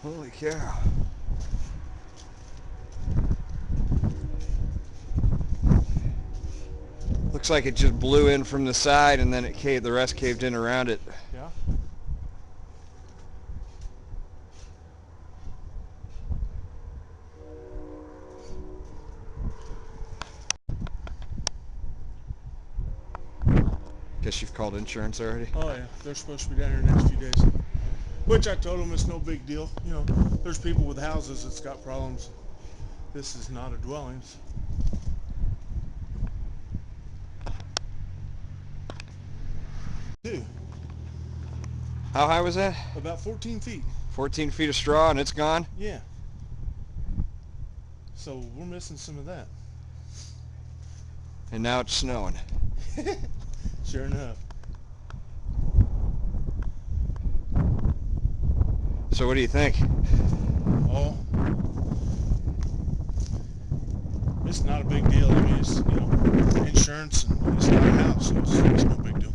Holy cow. Looks like it just blew in from the side and then the rest caved in around it. Yeah. Guess you've called insurance already? Oh yeah, they're supposed to be down here in the next few days. Which I told them it's no big deal. You know, there's people with houses that's got problems. This is not a dwelling. Two. How high was that? About 14 feet. 14 feet of straw and it's gone? Yeah. So we're missing some of that. And now it's snowing. Sure enough. So what do you think? Oh, it's not a big deal. I mean, it's, you know, insurance and it's not a house, so it's no big deal.